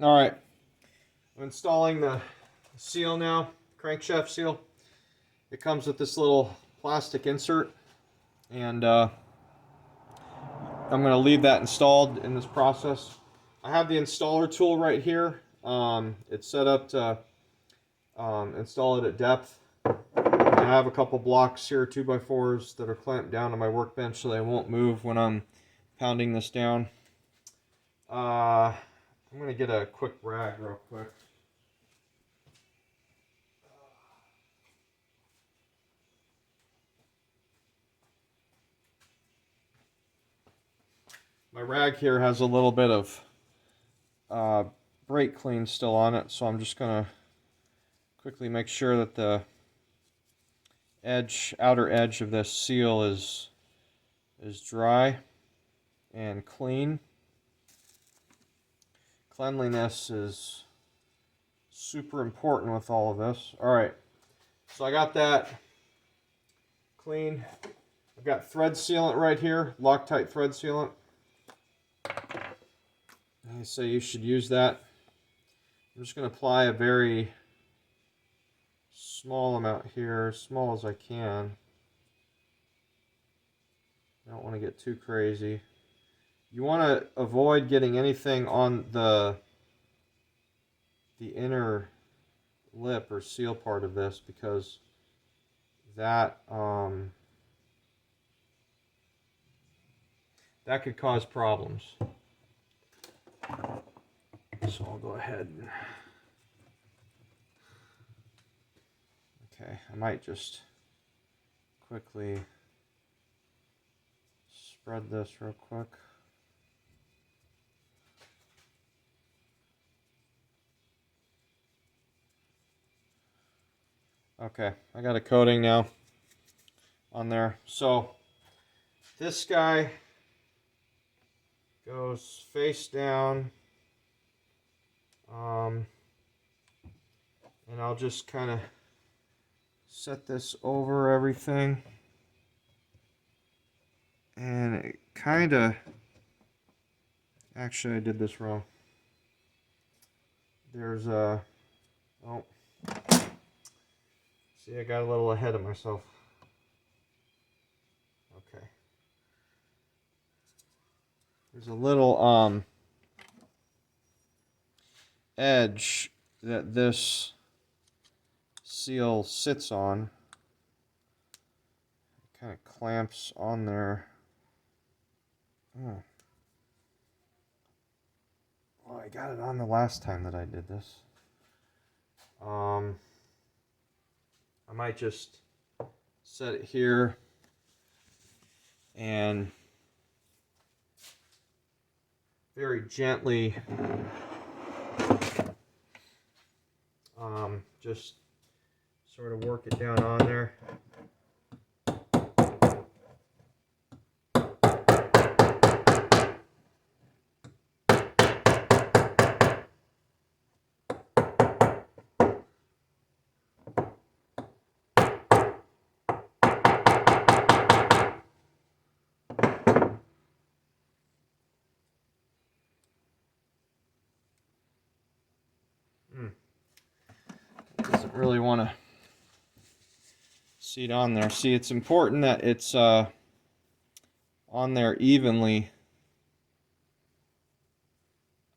All right, I'm installing the seal now, crankshaft seal. It comes with this little plastic insert, and I'm going to leave that installed in this process. I have the installer tool right here. It's set up to install it at depth. I have a couple blocks here, 2x4s, that are clamped down on my workbench so they won't move when I'm pounding this down. I'm going to get a quick rag real quick. My rag here has a little bit of brake clean still on it, so I'm just going to quickly make sure that the outer edge of this seal is dry and clean. Cleanliness is super important with all of this. Alright, so I got that clean. I've got thread sealant right here, Loctite thread sealant. I say you should use that. I'm just going to apply a very small amount here, as small as I can. I don't want to get too crazy. You want to avoid getting anything on the inner lip or seal part of this, because that that could cause problems. So I'll go ahead and I might just quickly spread this real quick. Okay, I got a coating now on there. So this guy goes face down, and I'll just kind of set this over everything, and it kind of, actually I did this wrong. There's a, oh, see, I got a little ahead of myself. Okay. There's a little edge that this seal sits on. It kind of clamps on there. Oh. Well, I got it on the last time that I did this. I might just set it here and very gently just sort of work it down on there. Doesn't really want to seat on there. See, it's important that it's on there evenly.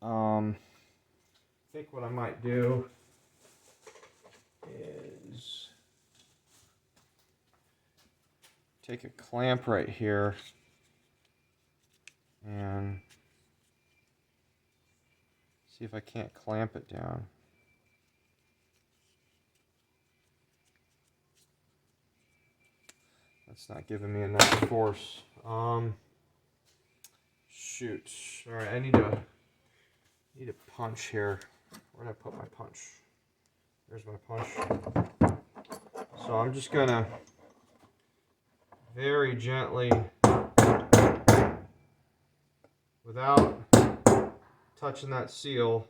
I think what I might do is take a clamp right here and see if I can't clamp it down. That's not giving me enough force. Shoot. Alright, I need a punch here. Where did I put my punch? There's my punch. So I'm just gonna very gently, without touching that seal,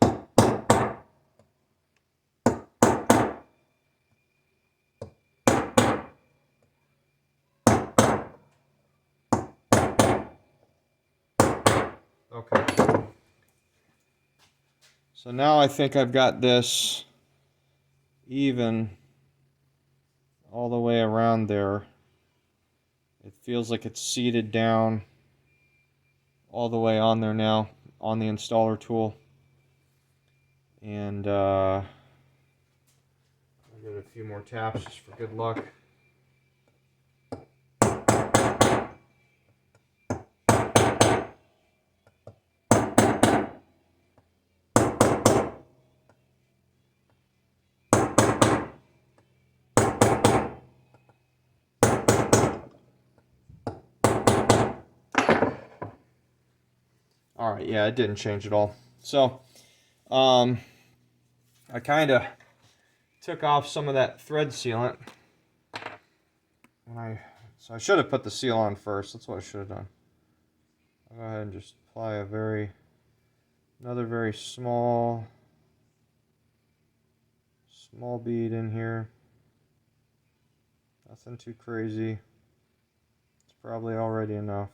So now I think I've got this even all the way around there. It feels like it's seated down all the way on there now on the installer tool. And I'll give it a few more taps just for good luck. Alright, yeah, it didn't change at all. So, I kind of took off some of that thread sealant. So I should have put the seal on first. That's what I should have done. I'll go ahead and just apply another very small bead in here. Nothing too crazy. It's probably already enough.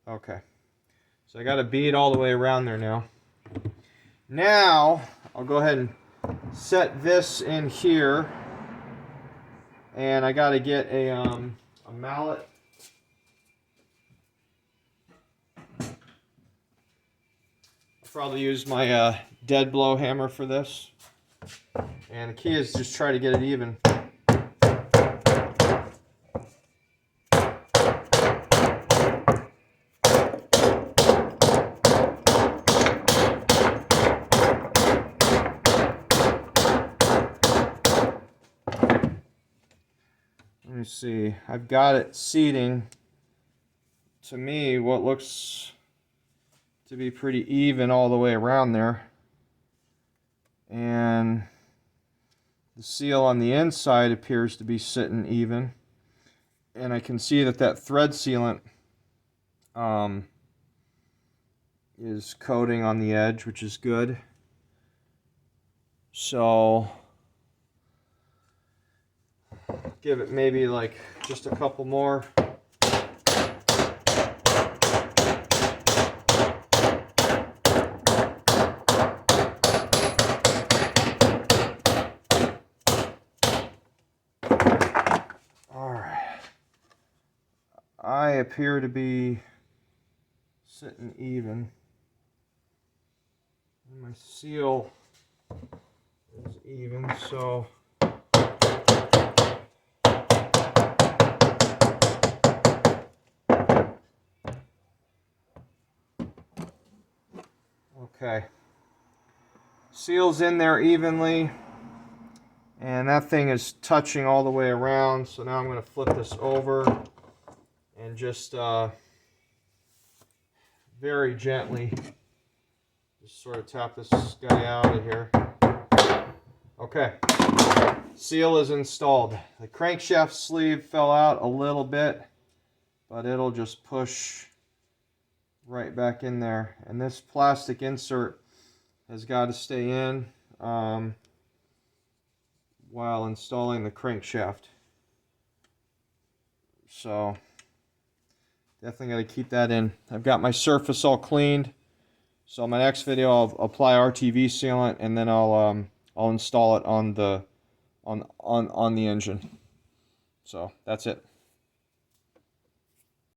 Okay, so I got a bead all the way around there now. Now, I'll go ahead and set this in here. And I got to get a mallet. I'll probably use my dead blow hammer for this. And the key is just try to get it even. Let me see, I've got it seating, to me, what looks to be pretty even all the way around there. And the seal on the inside appears to be sitting even. And I can see that thread sealant is coating on the edge, which is good. So give it maybe like just a couple more. Alright. I appear to be sitting even. And my seal is even, so okay, seal's in there evenly, and that thing is touching all the way around. So now I'm going to flip this over and just very gently just sort of tap this guy out of here. Okay, seal is installed. The crankshaft sleeve fell out a little bit, but it'll just push right back in there. And this plastic insert has got to stay in while installing the crankshaft. So definitely got to keep that in. I've got my surface all cleaned. So in my next video I'll apply RTV sealant, and then I'll install it on the engine. So that's it.